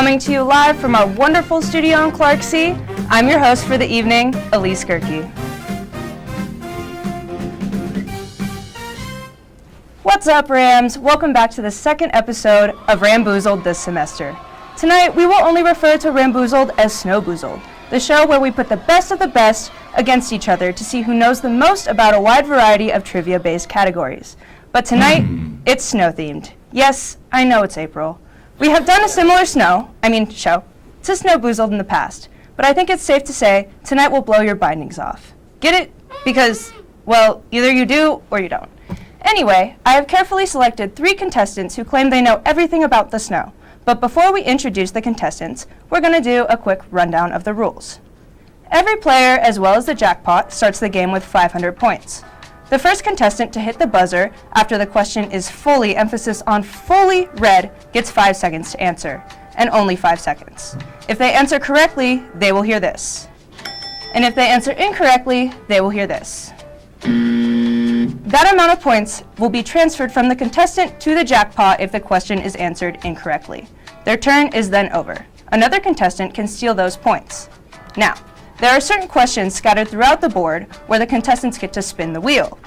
Coming to you live from our wonderful studio in Clarksea, I'm your host for the evening, Elyse Gerke. What's up, Rams? Welcome back to the second episode of Ramboozled this semester. Tonight, we will only refer to Ramboozled as Snowboozled, the show where we put the best of the best against each other to see who knows the most about a wide variety of trivia-based categories. But tonight, it's snow-themed. Yes, I know it's April. We have done a similar show to Snowboozled in the past, but I think it's safe to say tonight will blow your bindings off. Get it? Because, well, either you do or you don't. Anyway, I have carefully selected 3 contestants who claim they know everything about the snow. But before we introduce the contestants, we're going to do a quick rundown of the rules. Every player, as well as the jackpot, starts the game with 500 points. The first contestant to hit the buzzer after the question is fully, emphasis on fully, read gets 5 seconds to answer, and only 5 seconds. If they answer correctly, they will hear this. And if they answer incorrectly, they will hear this. That amount of points will be transferred from the contestant to the jackpot if the question is answered incorrectly. Their turn is then over. Another contestant can steal those points. Now, there are certain questions scattered throughout the board where the contestants get to spin the wheel.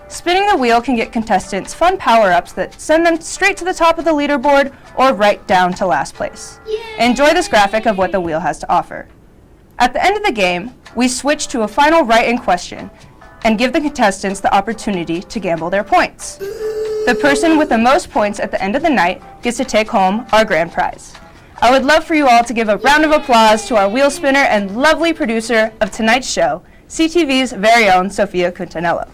Spinning the wheel can get contestants fun power-ups that send them straight to the top of the leaderboard or right down to last place. Enjoy this graphic of what the wheel has to offer. At the end of the game, we switch to a final write-in question and give the contestants the opportunity to gamble their points. The person with the most points at the end of the night gets to take home our grand prize. I would love for you all to give a round of applause to our wheel spinner and lovely producer of tonight's show, CTV's very own Sophia Quintanello.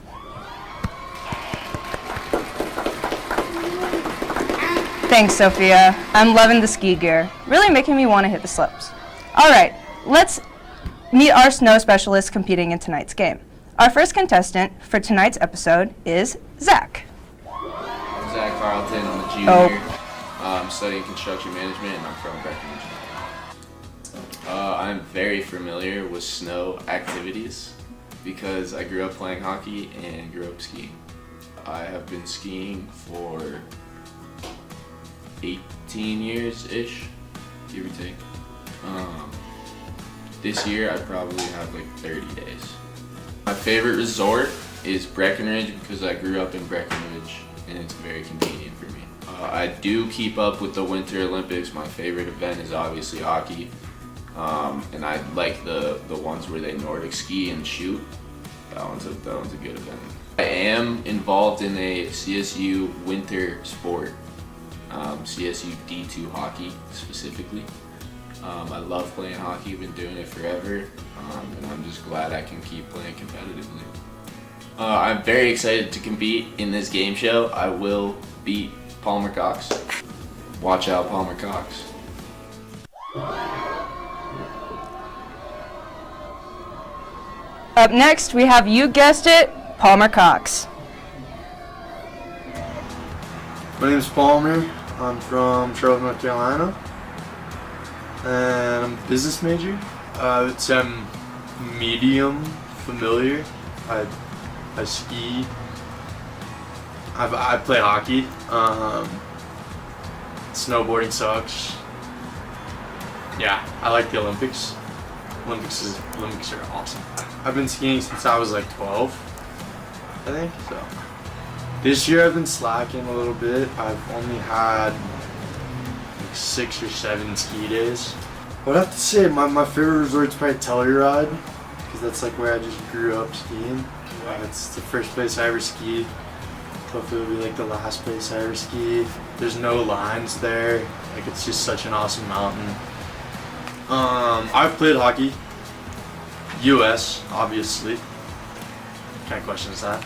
Thanks, Sophia. I'm loving the ski gear, really making me want to hit the slopes. All right, let's meet our snow specialists competing in tonight's game. Our first contestant for tonight's episode is Zach. I'm Zach Carlton. I'm a junior. I'm studying construction management, and I'm from Breckenridge. I'm very familiar with snow activities because I grew up playing hockey and grew up skiing. I have been skiing for 18 years-ish, give or take. This year I probably have like 30 days. My favorite resort is Breckenridge because I grew up in Breckenridge and it's very convenient for me. I do keep up with the Winter Olympics. My favorite event is obviously hockey, and I like the ones where they Nordic ski and shoot. That one's a good event. I am involved in a CSU winter sport, CSU D2 hockey specifically. I love playing hockey, I've been doing it forever, and I'm just glad I can keep playing competitively. I'm very excited to compete in this game show. I will beat Palmer Cox. Watch out, Palmer Cox. Up next, we have, you guessed it, Palmer Cox. My name is Palmer. I'm from Charlotte, North Carolina. And I'm a business major. I would say I'm medium familiar. I ski. I play hockey. Snowboarding sucks. Yeah, I like the Olympics. Olympics are awesome. I've been skiing since I was like 12, I think. So this year I've been slacking a little bit. I've only had 6 or 7 ski days. I'd have to say my favorite resort's probably Telluride, because that's like where I just grew up skiing. It's the first place I ever skied. Hopefully it'll be like the last place I ever skied. There's no lines there. Like, it's just such an awesome mountain. I've played hockey. US, obviously. What kind of question is that?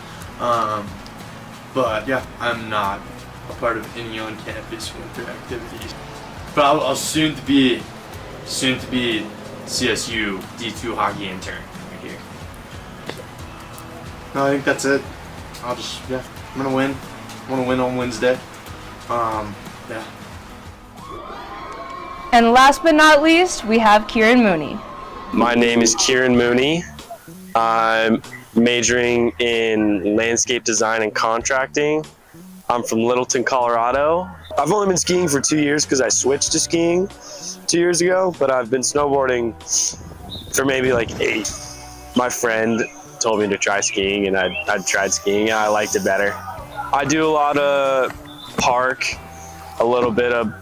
But yeah, I'm not a part of any on-campus winter activities. But I'll soon to be CSU D2 hockey intern right here. So, no, I think that's it. I'm gonna win. I'm gonna win on Wednesday. Yeah. And last but not least, we have Kieran Mooney. My name is Kieran Mooney. I'm majoring in landscape design and contracting. I'm from Littleton, Colorado. I've only been skiing for 2 years because I switched to skiing 2 years ago, but I've been snowboarding for maybe like 8. My friend told me to try skiing, and I'd tried skiing, and I liked it better. I do a lot of park, a little bit of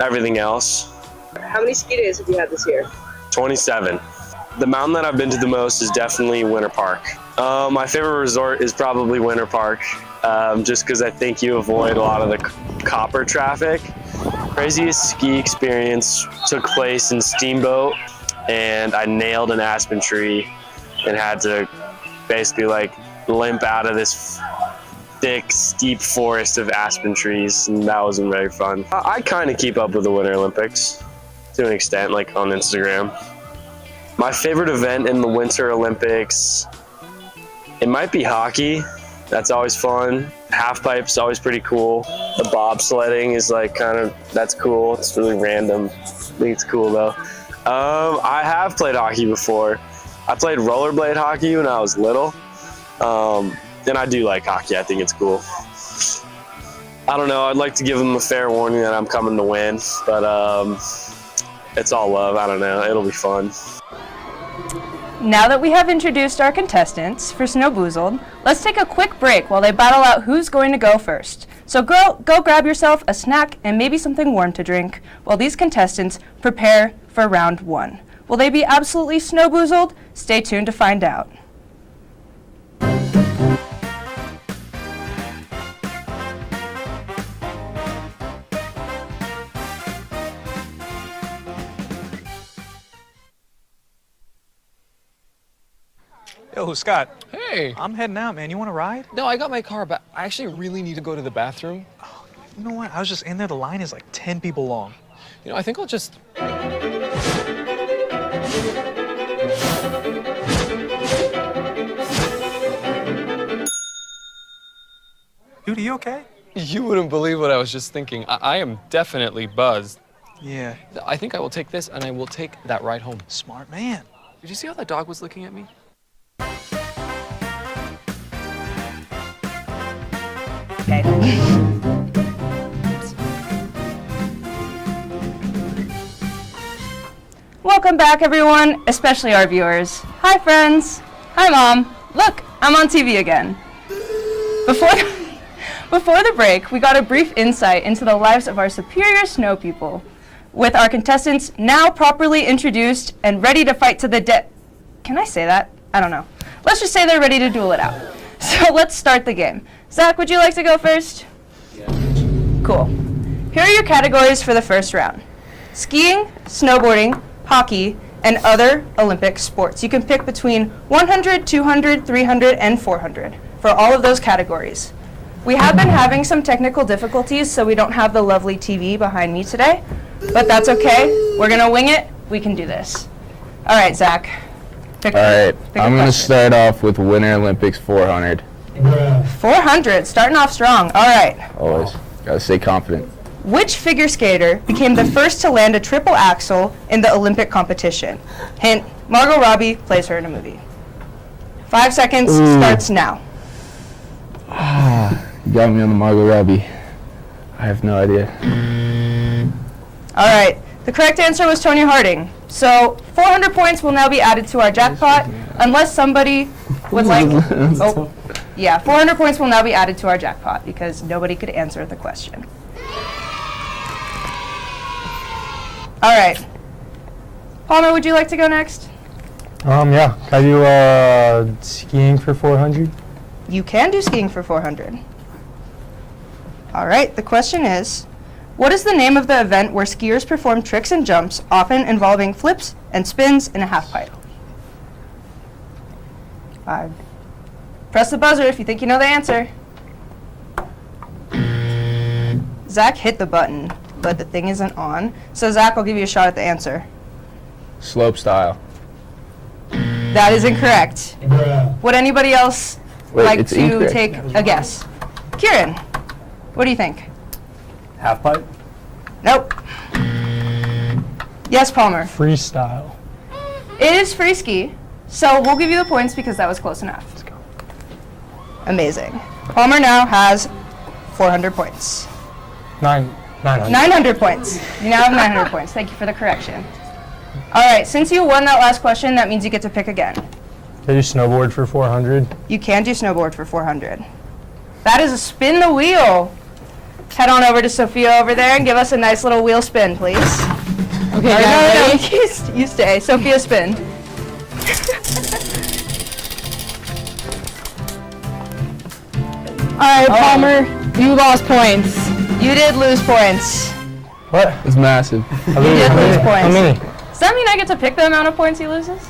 everything else. How many ski days have you had this year? 27. The mountain that I've been to the most is definitely Winter Park. My favorite resort is probably Winter Park, just because I think you avoid a lot of the copper traffic. Craziest ski experience took place in Steamboat, and I nailed an aspen tree and had to basically like limp out of this thick, steep forest of aspen trees, and that wasn't very fun. I kind of keep up with the Winter Olympics to an extent, like on Instagram. My favorite event in the Winter Olympics, it might be hockey. That's always fun. Halfpipe's always pretty cool. The bobsledding is like that's cool. It's really random. I think it's cool though. I have played hockey before. I played rollerblade hockey when I was little. And I do like hockey. I think it's cool. I don't know. I'd like to give them a fair warning that I'm coming to win, but it's all love. I don't know. It'll be fun. Now that we have introduced our contestants for Snowboozled, let's take a quick break while they battle out who's going to go first. So go grab yourself a snack and maybe something warm to drink while these contestants prepare for round 1. Will they be absolutely Snowboozled? Stay tuned to find out. Yo, Scott. Hey. I'm heading out, man. You want to ride? No, I got my car, but I actually really need to go to the bathroom. Oh, you know what? I was just in there. The line is like 10 people long. You know, I think I'll just... Dude, are you okay? You wouldn't believe what I was just thinking. I am definitely buzzed. Yeah. I think I will take this, and I will take that ride home. Smart man. Did you see how that dog was looking at me? Okay. Welcome back, everyone, especially our viewers. Hi, friends. Hi, Mom. Look, I'm on TV again. Before the break, we got a brief insight into the lives of our superior snow people, with our contestants now properly introduced and ready to fight to the death. Can I say that? I don't know. Let's just say they're ready to duel it out. So let's start the game. Zach, would you like to go first? Yeah. Cool. Here are your categories for the first round. Skiing, snowboarding, hockey, and other Olympic sports. You can pick between 100, 200, 300, and 400 for all of those categories. We have been having some technical difficulties, so we don't have the lovely TV behind me today, but that's okay. We're gonna wing it. We can do this. All right, Zach. All right, I'm going to start off with Winter Olympics 400. 400, starting off strong. All right. Always. Got to stay confident. Which figure skater became the first to land a triple axel in the Olympic competition? Hint, Margot Robbie plays her in a movie. 5 seconds starts now. You got me on the Margot Robbie. I have no idea. All right, the correct answer was Tonya Harding. So 400 points will now be added to our jackpot, unless somebody would like... Oh, yeah, 400 points will now be added to our jackpot because nobody could answer the question. All right. Palmer, would you like to go next? Yeah. Can I do skiing for 400? You can do skiing for 400. All right, the question is, what is the name of the event where skiers perform tricks and jumps, often involving flips and spins in a half pipe? 5. Press the buzzer if you think you know the answer. Zach hit the button, but the thing isn't on. So Zach, I'll give you a shot at the answer. Slope style. That is incorrect. Would anybody else like it's to incorrect. take a guess? Kieran, what do you think? Half pipe? Nope. Yes, Palmer. Freestyle. It is free ski, so we'll give you the points because that was close enough. Let's go. Amazing. Palmer now has 400 points. 900. 900 points. You now have 900 points. Thank you for the correction. All right, since you won that last question, that means you get to pick again. Can you snowboard for 400? You can do snowboard for 400. That is a spin the wheel. Head on over to Sophia over there and give us a nice little wheel spin, please. Okay, No, you stay. Sophia, spin. All right, Palmer, you lost points. You did lose points. What? It's massive. You did lose How points. many? Does that mean I get to pick the amount of points he loses?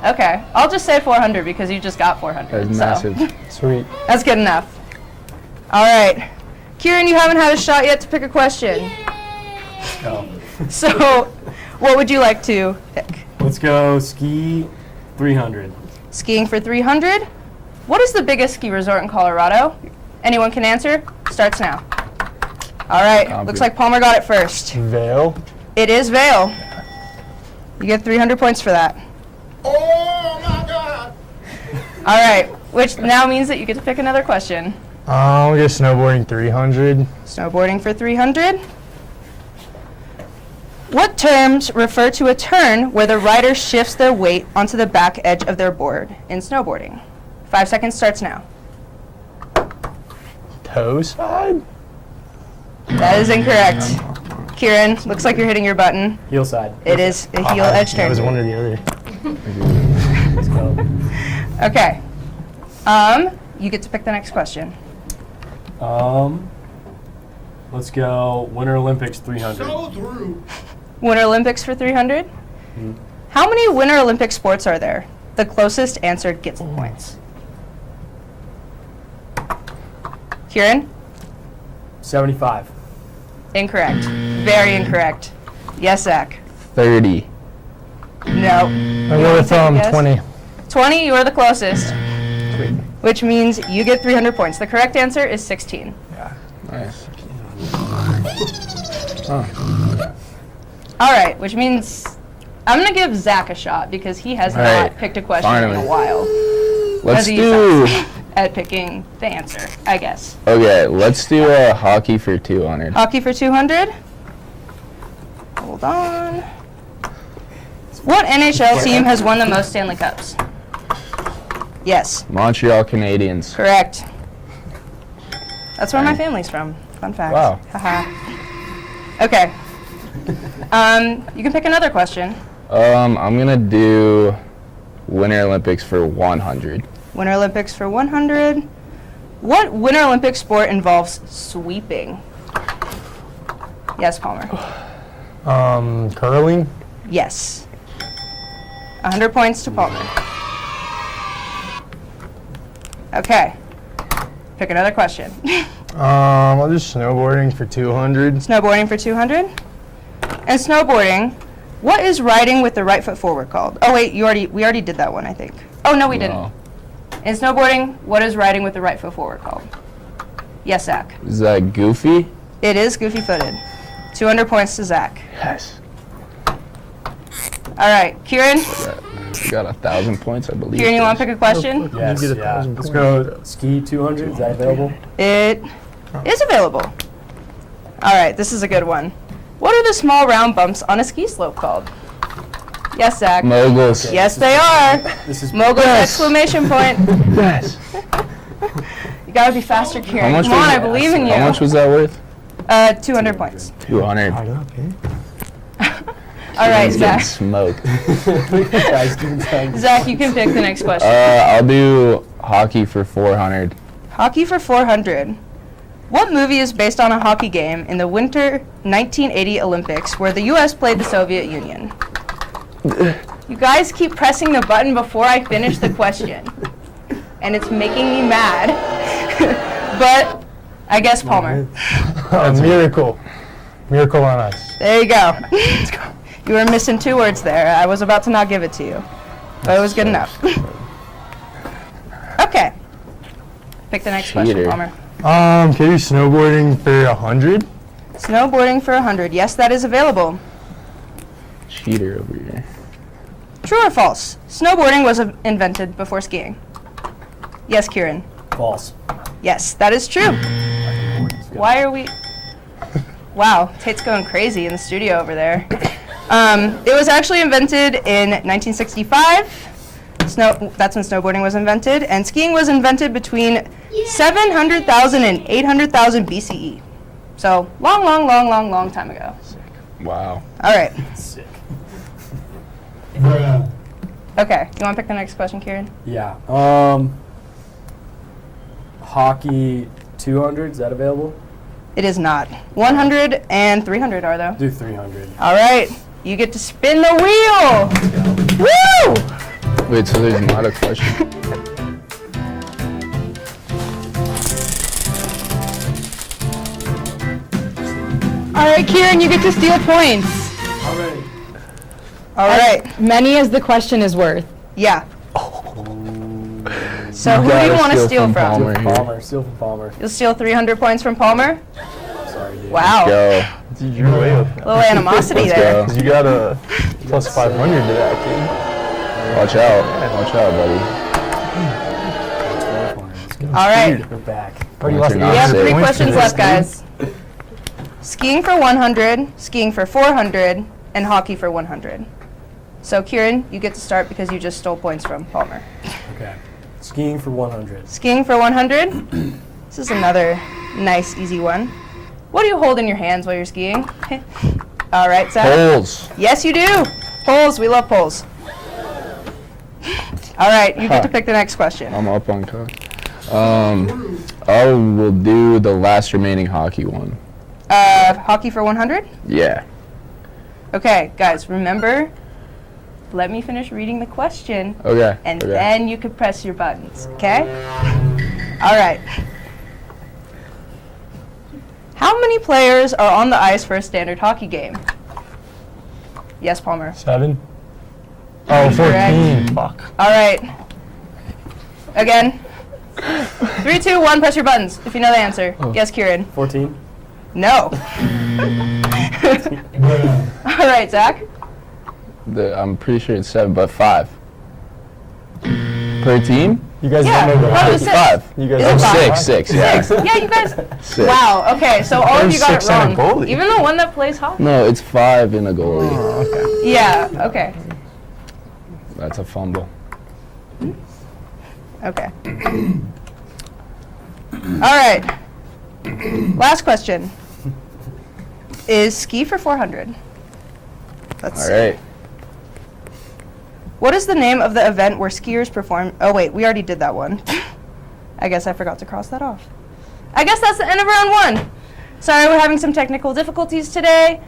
Okay, I'll just say 400 because you just got 400. That's massive. Sweet. That's good enough. All right. Kieran, you haven't had a shot yet to pick a question. No. So, what would you like to pick? Let's go ski 300. Skiing for 300? What is the biggest ski resort in Colorado? Anyone can answer? Starts now. All right, looks like Palmer got it first. Vail. It is Vail. You get 300 points for that. Oh my God! All right, which now means that you get to pick another question. I'll get snowboarding 300. Snowboarding for 300. What terms refer to a turn where the rider shifts their weight onto the back edge of their board in snowboarding? 5 seconds starts now. Toe side? That is incorrect. Kieran, looks like you're hitting your button. Heel side. It is a heel edge That was turn. one or the other. Let's go. Okay. You get to pick the next question. Let's go Winter Olympics 300. Winter Olympics for 300? How many Winter Olympic sports are there? The closest answer gets the points. Kieran? 75. Incorrect. Very incorrect. Yes, Zach. 30. No. I'll go with 20. 20, you are the closest. Sweet. Which means you get 300 points. The correct answer is 16. Nice. All right, which means I'm going to give Zach a shot because he has All not right, picked a question in finally. a while. Let's As he do. sucks at picking the answer, I guess. Okay, let's do hockey for 200. Hockey for 200. Hold on. What NHL team has won the most Stanley Cups? Yes, Montreal Canadiens. correct. That's where my family's from. Fun fact. Wow. Haha. Okay. You can pick another question. I'm gonna do Winter Olympics for 100. Winter Olympics for 100. What Winter Olympic sport involves sweeping? Yes, Palmer. Curling. Yes. 100 points to Palmer. Okay. Pick another question. I'll do snowboarding for 200. Snowboarding for 200. And snowboarding, what is riding with the right foot forward called? Oh wait, we already did that one, I think. Oh no, we didn't. No. In snowboarding, what is riding with the right foot forward called? Yes, Zach. Is that Goofy? It is goofy footed. 200 points to Zach. Yes. All right, Kieran. You got 1,000 points, I believe. Kieran, you want to pick a question? Yes, get yeah. 1,000 Let's go ski 200. Is that available? It is available. All right, this is a good one. What are the small round bumps on a ski slope called? Yes, Zach. Moguls. Yes, they are. This is Moguls! Exclamation point. Yes. You gotta be faster, Kieran. How much Come on, was I that? believe in you. How much was that worth? 200 points. 200. All right, He's getting Zach. smoked. guys doing time. Zach, you can pick the next question. I'll do hockey for 400. Hockey for 400. What movie is based on a hockey game in the Winter 1980 Olympics where the U.S. played the Soviet Union? You guys keep pressing the button before I finish the question, and it's making me mad. But I guess Palmer. Miracle. Miracle on Ice. There you go. You were missing 2 words there. I was about to not give it to you, but it was good enough. Okay. Pick the next question, Cheater. Palmer. Can you do snowboarding for 100? Snowboarding for 100. Yes, that is available. Cheater over here. True or false? Snowboarding was invented before skiing. Yes, Kieran. False. Yes, that is true. Why are we... Wow, Tate's going crazy in the studio over there. It was actually invented in 1965. That's when snowboarding was invented, and skiing was invented between 700,000 and 800,000 BCE. So long time ago. Wow. All right. Sick. Okay, you want to pick the next question, Kieran? Yeah. Hockey 200, is that available? It is not. 100 and 300 are though. Do 300. All right, you get to spin the wheel. Woo! Wait, so there's not a question? All right, Kieran, you get to steal points. Already. All right. Many as the question is worth. Yeah. So who do you want to steal from? Palmer here. Palmer. Steal from Palmer. You'll steal 300 points from Palmer? Sorry, dude. Wow. Go. Dude, you're way up. A little animosity Let's there. go. 'Cause you got a plus 500 to that, kid. Watch out. Watch out, buddy. All right. We're back. Oh, you Once lost you're not We have safe. 3 points questions for left, this, guys. Skiing for 100, skiing for 400, and hockey for 100. So Kieran, you get to start because you just stole points from Palmer. Okay. Skiing for 100. Skiing for 100. This is another nice, easy one. What do you hold in your hands while you're skiing? All right, Zach. Holes. Yes, you do. Poles. We love poles. All right, you get to pick the next question. I'm up on cock. We'll do the last remaining hockey one. Hockey for 100? Yeah. Okay, guys, remember, let me finish reading the question, Okay. and okay. then you could press your buttons, okay? All right. How many players are on the ice for a standard hockey game? Yes, Palmer. 7? Oh, 14. Fuck. All right. Again. 3, 2, 1, press your buttons if you know the answer. Yes, Kieran. 14? No. All right, Zach. I'm pretty sure it's 7, but 5. Per team? You guys Yeah, don't know the what was hockey. 6? 5. You guys Is it don't know the 6, hockey. 6, yeah. 6. Yeah, you guys. 6. Wow. Okay, so all of you got it There's 6 and a wrong. goalie. Even the one that plays hockey. No, it's 5 in a goalie. Oh, okay. Yeah. Okay. That's a fumble. Okay. All right. Last question. Is ski for 400? Let's All see. right. What is the name of the event where skiers perform? Oh wait, we already did that one. I guess I forgot to cross that off. I guess that's the end of round 1. Sorry, we're having some technical difficulties today.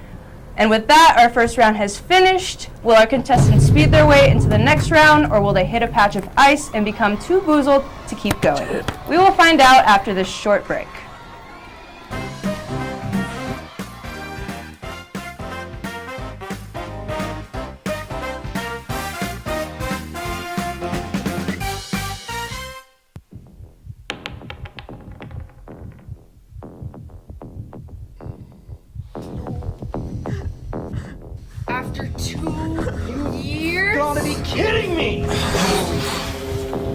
And with that, our first round has finished. Will our contestants speed their way into the next round, or will they hit a patch of ice and become too boozled to keep going? We will find out after this short break. After 2 years? You gotta be kidding me!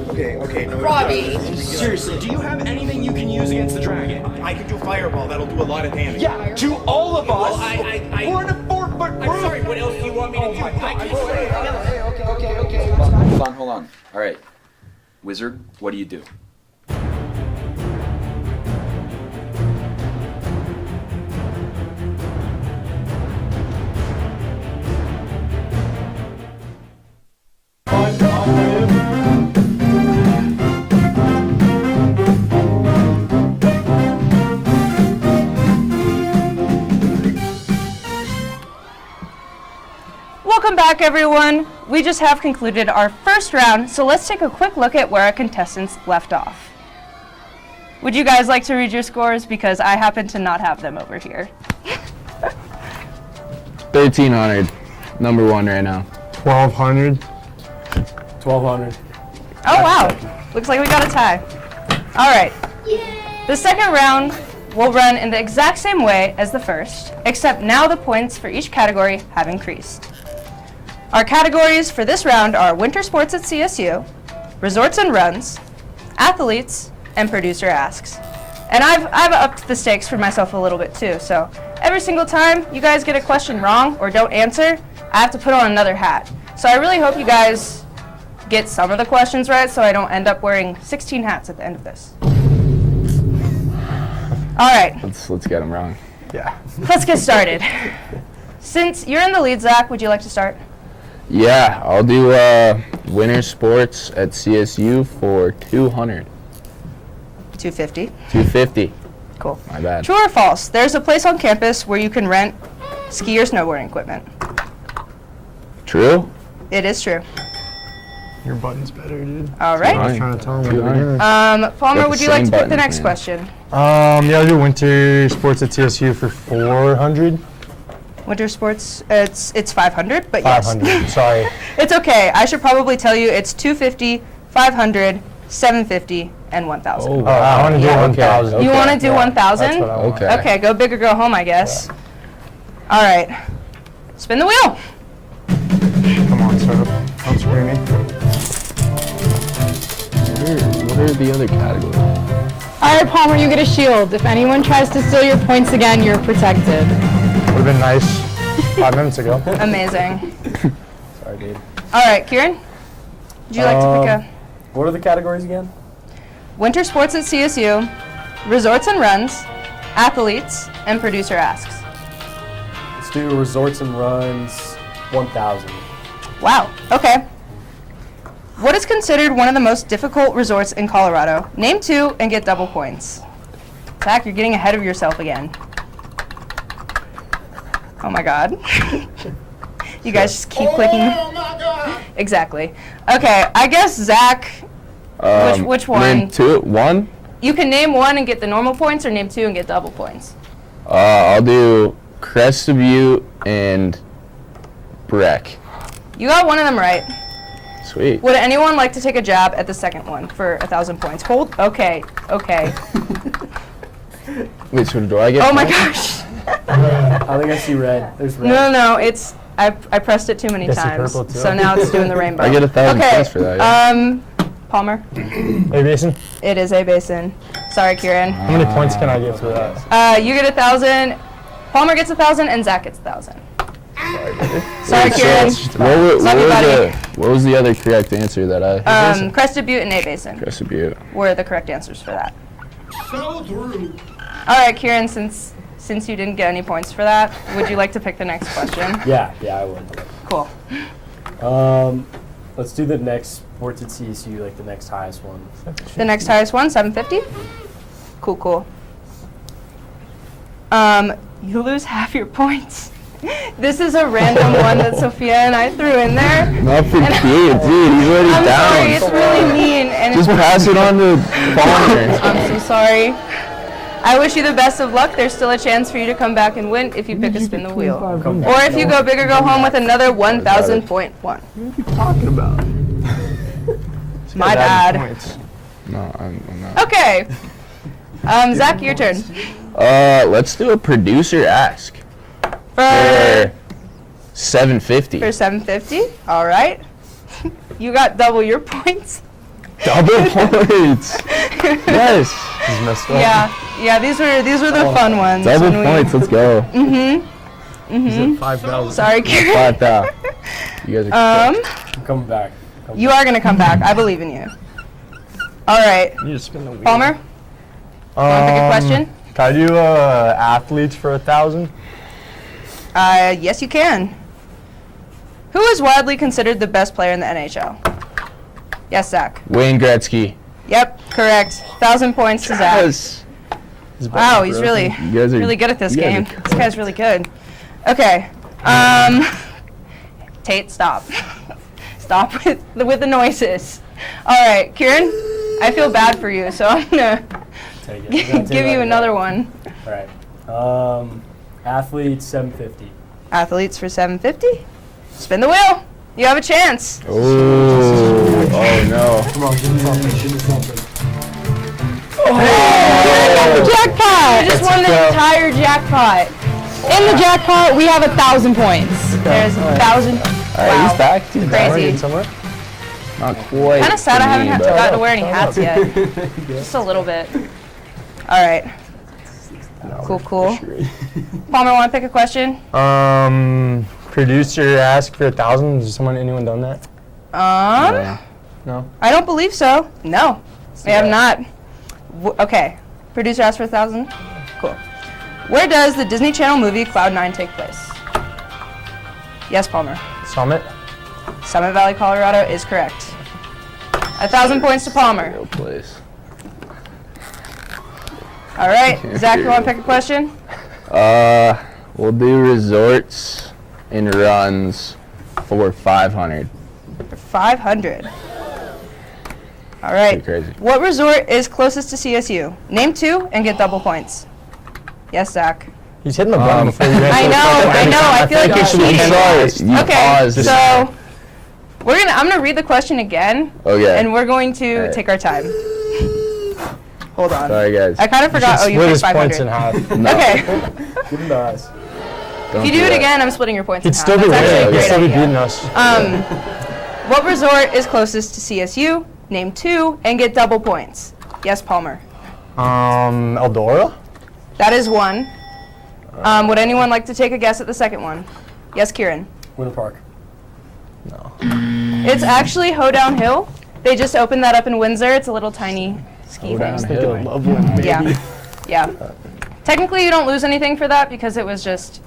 Okay, no. Robbie. Seriously, do you have anything you can use against the dragon? I can do fireball, that'll do a lot of damage. Yeah, to all of us! Well, We're in a 4-foot group! I'm sorry, what else do you want me to do? Okay. Hold on. All right. Wizard, what do you do? Welcome back, everyone. We just have concluded our first round, so let's take a quick look at where our contestants left off. Would you guys like to read your scores? Because I happen to not have them over here. 1,300. Number 1 right now. 1,200. 1,200. Oh, wow. Looks like we got a tie. All right. The second round will run in the exact same way as the first, except now the points for each category have increased. Our categories for this round are winter sports at CSU, resorts and runs, athletes, and producer asks. And I've upped the stakes for myself a little bit too, so every single time you guys get a question wrong or don't answer, I have to put on another hat. So I really hope you guys get some of the questions right so I don't end up wearing 16 hats at the end of this. All right. Let's get them wrong. Yeah. Let's get started. Since you're in the lead, Zach, would you like to start? Yeah, I'll do winter sports at CSU for 200. 250. 250. Cool. My bad. True or false? There's a place on campus where you can rent ski or snowboarding equipment. True? It is true. Your button's better, dude. All right. I was trying to tell him. Palmer, would you like to pick the buttons, next man. question? Yeah, I'll do winter sports at TSU for 400. Winter sports, it's 500, but yes. 500. Sorry. It's okay. I should probably tell you it's 250, 500, 750, and 1,000. Oh, I want to do 1,000. You want to do 1,000? That's what I want. Okay. Okay, go big or go home, I guess. All right. Spin the wheel. Come on, sir. I'm screaming. What are the other categories? All right, Palmer, you get a shield. If anyone tries to steal your points again, you're protected. Would have been nice 5 minutes ago. Amazing. Sorry, dude. All right, Kieran, would you like to pick a What are the categories again? winter sports at CSU, resorts and runs, athletes, and producer asks? Let's do resorts and runs 1,000. Wow, okay. What is considered one of the most difficult resorts in Colorado? Name 2 and get double points. Zach, you're getting ahead of yourself again. Oh my God. You guys just keep clicking. Oh my God. Exactly. Okay, I guess Zach, which one? Name 2, 1? You can name 1 and get the normal points, or name 2 and get double points. I'll do Crest of Butte and Breck. You got one of them right. Sweet. Would anyone like to take a jab at the second one for 1,000 points? Hold. Okay. Okay. Wait, so do I get Oh my points? gosh. I think I see red. There's red. No. It's I pressed it too many Guess the times, purple too. so now it's doing the rainbow. I get 1,000 okay. points for that. Yeah. Palmer. Hey, Mason. It is a basin. Sorry, Kieran. How many points can I get for that? You get 1,000. Palmer gets 1,000, and Zach gets 1,000. Sorry, Wait, Kieran. What was the other correct answer that I? Crested Butte and A Basin Crest of Butte. were the correct answers for that. So through. All right, Kieran. Since you didn't get any points for that, would you like to pick the next question? Yeah, I would. Cool. Let's do the next sports at CSU, like the next highest one. The next highest one, 750. Cool. You lose half your points. This is a random one that Sophia and I threw in there. Not for kids, dude. He's already I'm down. sorry, it's really mean. And Just it's pass it on to Palmer. I'm so sorry. I wish you the best of luck. There's still a chance for you to come back and win if you pick a spin the wheel. Or if you go big or go home with another 1,000 point one. What are you talking about? My bad. No, I'm not. Okay. Zach, your turn. Let's do a producer ask. For 750. For 750. All right. You got double your points. Double points. Yes. He's messed up. Yeah. These were the fun ones. Double points. Let's go. He's at 5,000. Sorry, Kieran. 5,000. You guys are. I'm coming back. You are gonna come back. I believe in you. All right. You just spin the wheel. Palmer. Want to pick a question? Can I do athletes for 1,000? Yes, you can. Who is widely considered the best player in the NHL? Yes, Zach. Wayne Gretzky. Yep, correct. 1,000 points to Zach. Yes. Wow, he's really really good at this game. This guy's really good. Okay. Tate, stop. Stop with the noises. All right, Kieran. I feel bad for you, so I'm gonna give you another one. All right. Athletes 750. Athletes for 750. Spin the wheel. You have a chance. Oh no. Come on, give me something. Jackpot! You just won the entire jackpot. In the jackpot, we have 1,000 points. There's 1,000. Alright, he's back. He's Crazy. Somewhere? Not quite. Kind of sad I haven't gotten to wear any Oh, hats yet. Just a little bit. All right. Cool, cool. Palmer, want to pick a question? Producer asked for 1,000. Has anyone done that? No. I don't believe so. No, we have not. Okay, producer asked for 1,000. Cool. Where does the Disney Channel movie Cloud 9 take place? Yes, Palmer. Summit. Summit Valley, Colorado is correct. 1,000 points to Palmer. Real place. All right, Zach, you want to pick a question? We'll do resorts and runs for 500. For 500. All right. Pretty crazy. What resort is closest to CSU? Name 2 and get double points. Yes, Zach. He's hitting the button before you answer I know. I feel like you're cheating. Okay, so I'm gonna read the question again. Okay. And we're going to take our time. Hold on. Sorry, guys. I kind of forgot. Oh, you picked 500. in half. Okay. Give him to us. If you do it again, I'm splitting your points. He'd still be winning. He'd still be beating us. What resort is closest to CSU? Name 2 and get double points. Yes, Palmer. Eldora? That is 1. Would anyone like to take a guess at the second one? Yes, Kieran. Winter Park. No. It's actually Hoedown Hill. They just opened that up in Windsor. It's a little tiny ski thing. Yeah. Technically, you don't lose anything for that because it was just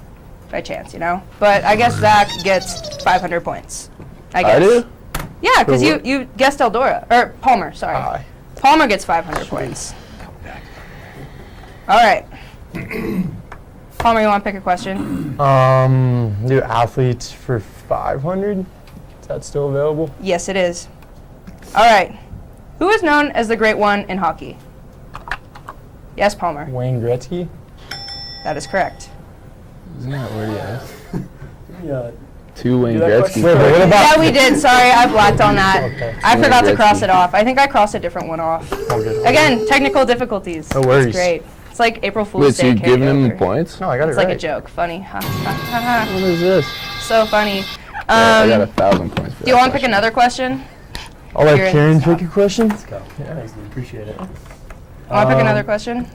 by chance, you know? But I guess Zach gets 500 points. I guess. I do? Yeah, because you guessed Eldora. Or Palmer, sorry. Palmer gets 500 points. All right. Palmer, you want to pick a question? Do athletes for 500? Is that still available? Yes, it is. All right. Who is known as the Great One in hockey? Yes, Palmer. Wayne Gretzky? That is correct. Isn't that where he is? Yeah. 2 Wayne Gretzky. Yeah, we did. Sorry, I blacked on that. Okay. I forgot to cross it off. I think I crossed a different one off. Again, technical difficulties. No worries. It's great. It's like April Fool's Wait, so Day. you giving him carryover. points? No, I got It's it right. like a joke. Funny. Ha, ha, ha, ha. What is this? So funny. I got 1,000 points for Do you want to pick another question? I'll let Kieran, Kieran pick a question. Let's go. Yeah. Thanks, dude. Appreciate it. Want to pick another question?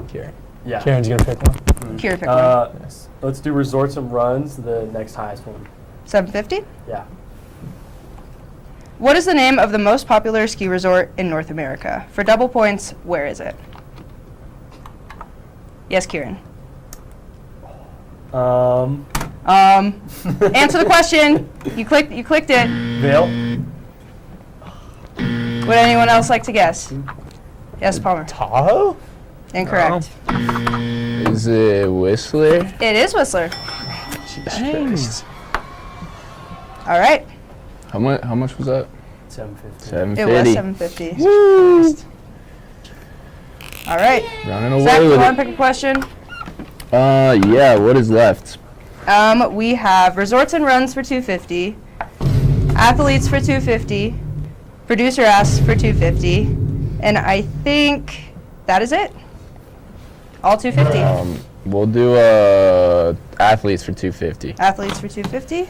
Kieran. Yeah. Kieran's going to pick one. Kieran, pick one. Let's do resorts and runs, the next highest one. 750? Yeah. What is the name of the most popular ski resort in North America? For double points, where is it? Yes, Kieran. Answer the question. You clicked it. Vail? Would anyone else like to guess? Yes, Palmer. Tahoe? Incorrect. Is it Whistler? It is Whistler. Dang. All right. How much was that? 750. 750. It was 750. Woo! All right. Running away Zach, you with want to it. pick a question? Yeah, what is left? We have resorts and runs for 250, athletes for 250, producer asks for 250, and I think that is it. All 250. We'll do athletes for 250. Athletes for 250.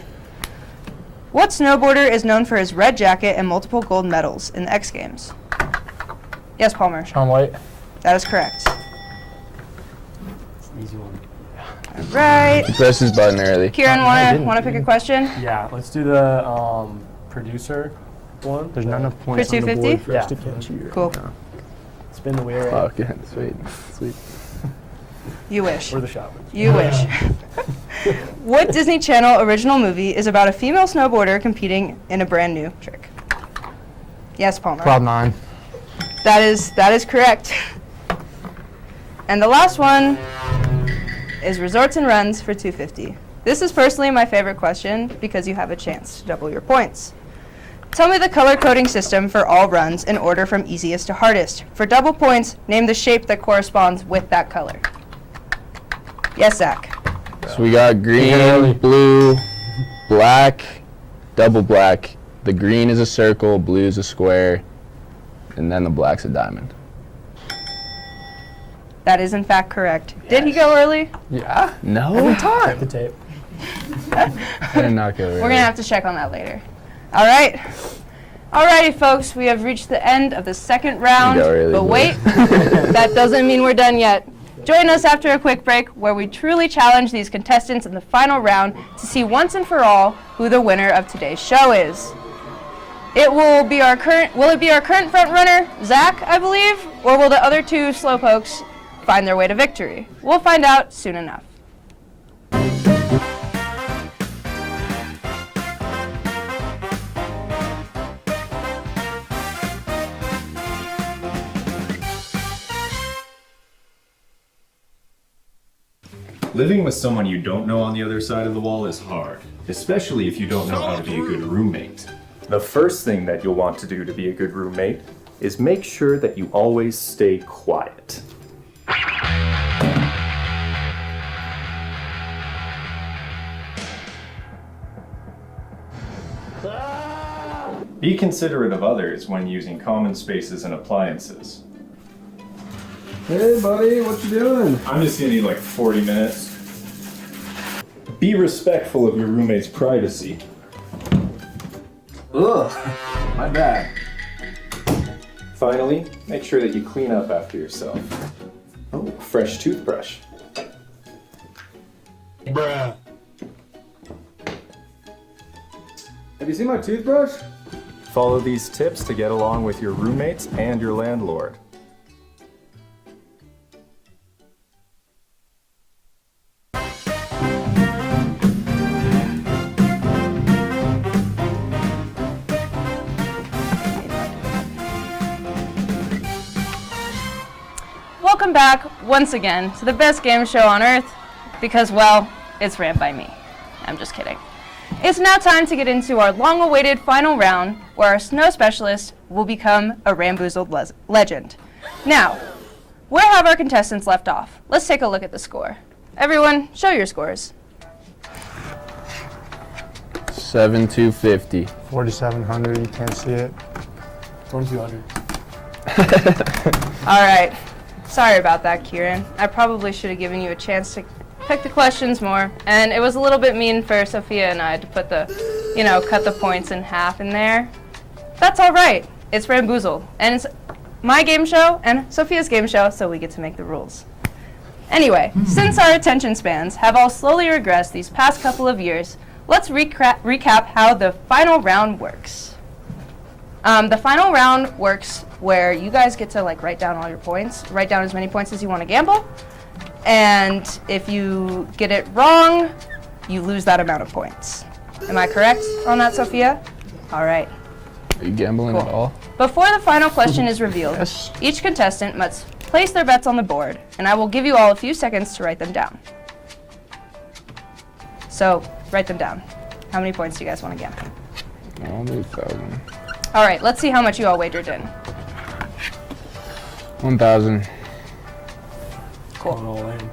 What snowboarder is known for his red jacket and multiple gold medals in the X Games? Yes, Palmer. Shaun White. That is correct. It's an easy one. All right. He pressed his button early. Kieran, want to pick a question? Yeah, let's do the producer one. There's not enough points For on the 250? board for us to catch you. Cool. Spin the wheel. Fuck, yeah, sweet. You wish. Or the shot. You wish. What Disney Channel original movie is about a female snowboarder competing in a brand new trick? Yes, Palmer. Cloud 9. That is correct. And the last one is resorts and runs for 250. This is personally my favorite question because you have a chance to double your points. Tell me the color coding system for all runs in order from easiest to hardest. For double points, name the shape that corresponds with that color. Yes, Zach. So we got green, blue, black, double black. The green is a circle, blue is a square, and then the black's a diamond. That is in fact correct. Yes. Did he go early? Yeah. No. Every time. Check the tape. I did not go early. We're going to have to check on that later. All right. Alrighty, folks. We have reached the end of the second round. Early, but wait, that doesn't mean we're done yet. Join us after a quick break where we truly challenge these contestants in the final round to see once and for all who the winner of today's show is. Will it be our current front runner, Zach, I believe, or will the other two slowpokes find their way to victory? We'll find out soon enough. Living with someone you don't know on the other side of the wall is hard, especially if you don't know how to be a good roommate. The first thing that you'll want to do to be a good roommate is make sure that you always stay quiet. Be considerate of others when using common spaces and appliances. Hey buddy, what you doing? I'm just gonna need like 40 minutes. Be respectful of your roommate's privacy. Ugh, my bad. Finally, make sure that you clean up after yourself. Oh, fresh toothbrush. Bruh. Have you seen my toothbrush? Follow these tips to get along with your roommates and your landlord. Welcome back once again to the best game show on earth because, well, it's ran by me. I'm just kidding. It's now time to get into our long-awaited final round where our snow specialist will become a Ramboozled legend. Now, where have our contestants left off? Let's take a look at the score. Everyone, show your scores. 7,250. 4,700, you can't see it. 2,200. All right. Sorry about that, Kieran. I probably should have given you a chance to pick the questions more, and it was a little bit mean for Sophia and I to put the, cut the points in half in there. That's all right. It's Ramboozled, and it's my game show and Sophia's game show, so we get to make the rules. Anyway, since our attention spans have all slowly regressed these past couple of years, let's recap how the final round works. The final round works where you guys get to write down all your points, write down as many points as you want to gamble, and if you get it wrong, you lose that amount of points. Am I correct on that, Sophia? All right. Are you gambling at all? Before the final question is revealed, Yes. each contestant must place their bets on the board, and I will give you all a few seconds to write them down. So, write them down. How many points do you guys want to gamble? I'll do 1,000. All right, let's see how much you all wagered in. 1,000. Cool. Going all in.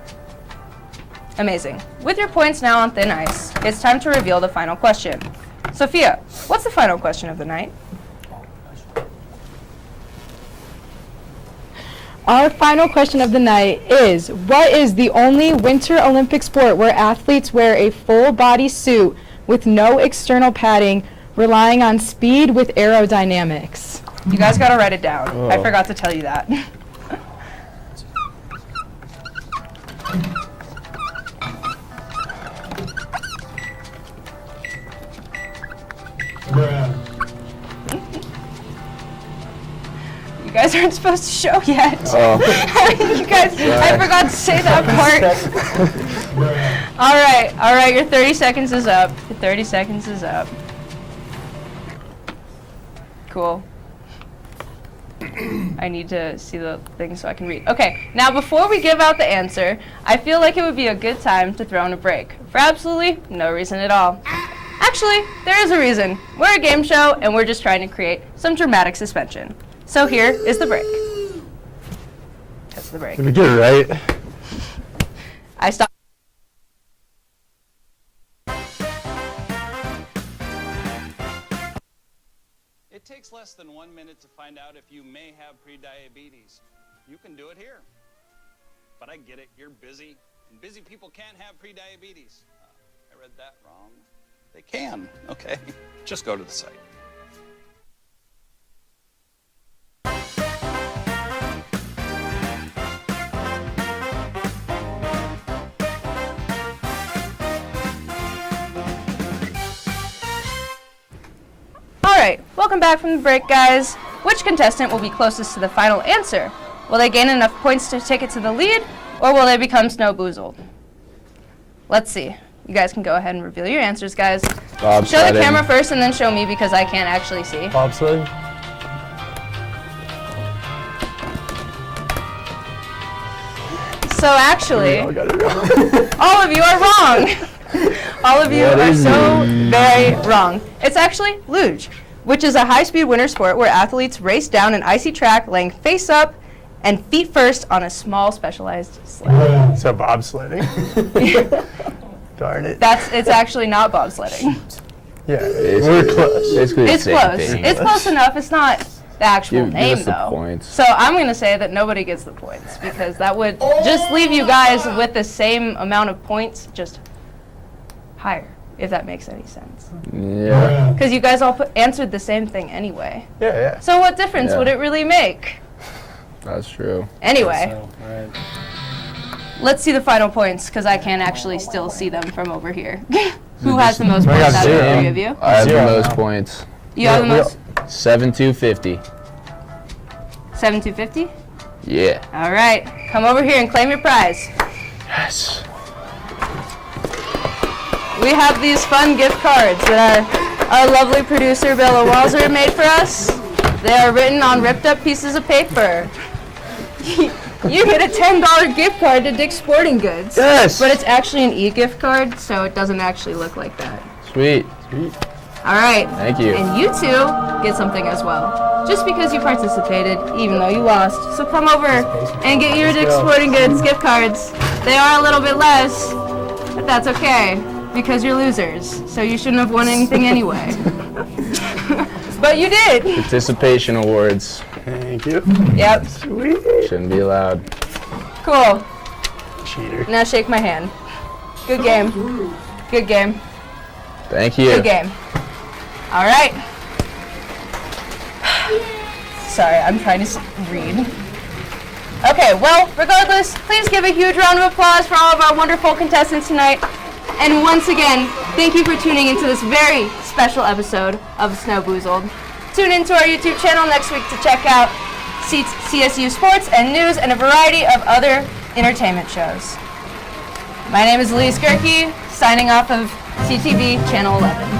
Amazing. With your points now on thin ice, it's time to reveal the final question. Sophia, what's the final question of the night? Our final question of the night is, what is the only Winter Olympic sport where athletes wear a full body suit with no external padding, relying on speed with aerodynamics? You guys gotta write it down. Oh. I forgot to tell you that. You guys aren't supposed to show yet. Oh. You guys, I forgot to say that part. All right, your 30 seconds is up. Your 30 seconds is up. Cool. I need to see the thing so I can read. Okay, now before we give out the answer, I feel like it would be a good time to throw in a break. For absolutely no reason at all. Actually, there is a reason. We're a game show, and we're just trying to create some dramatic suspension. So here is the break. That's the break. Did we get it right? I stopped. It takes less than 1 minute to find out if you may have prediabetes. You can do it here. But I get it, you're busy, and busy people can't have prediabetes. I read that wrong. They can, okay. Just go to the site. Welcome back from the break, guys. Which contestant will be closest to the final answer? Will they gain enough points to take it to the lead, or will they become Snowboozled? Let's see. You guys can go ahead and reveal your answers, guys. Show the camera first and then show me because I can't actually see. Bobsled. So actually, all of you are wrong. All of you are so very wrong. It's actually luge, which is a high-speed winter sport where athletes race down an icy track laying face up and feet first on a small specialized sled. So bobsledding. Darn it. It's actually not bobsledding. Yeah, we're close. It's close. It's close enough. It's not the actual name, though. So I'm going to say that nobody gets the points because that would just leave you guys with the same amount of points, just higher, if that makes any sense. Yeah. Because you guys all answered the same thing anyway. Yeah. So what difference would it really make? That's true. Anyway, let's see the final points because I can actually still see them from over here. Who has the most points out of the three of you? I have the most points. You have the most? 7,250. 7,250? Yeah. All right, come over here and claim your prize. Yes. We have these fun gift cards that our lovely producer Bella Walzer made for us. They are written on ripped up pieces of paper. You get a $10 gift card to Dick's Sporting Goods. Yes. But it's actually an e-gift card, so it doesn't actually look like that. Sweet. All right. Thank you. And you two get something as well, just because you participated, even though you lost. So come over and get your Dick's Sporting Goods gift cards. They are a little bit less, but that's okay, because you're losers, so you shouldn't have won anything anyway. But you did. Participation awards. Thank you. Yep. Sweet. Shouldn't be allowed. Cool. Cheater. Now shake my hand. Good game. Good game. Thank you. Good game. All right. Sorry, I'm trying to read. Okay, well, regardless, please give a huge round of applause for all of our wonderful contestants tonight. And once again, thank you for tuning into this very special episode of Snowboozled. Tune into our YouTube channel next week to check out CSU sports and news and a variety of other entertainment shows. My name is Elyse Gerke, signing off of CTV Channel 11.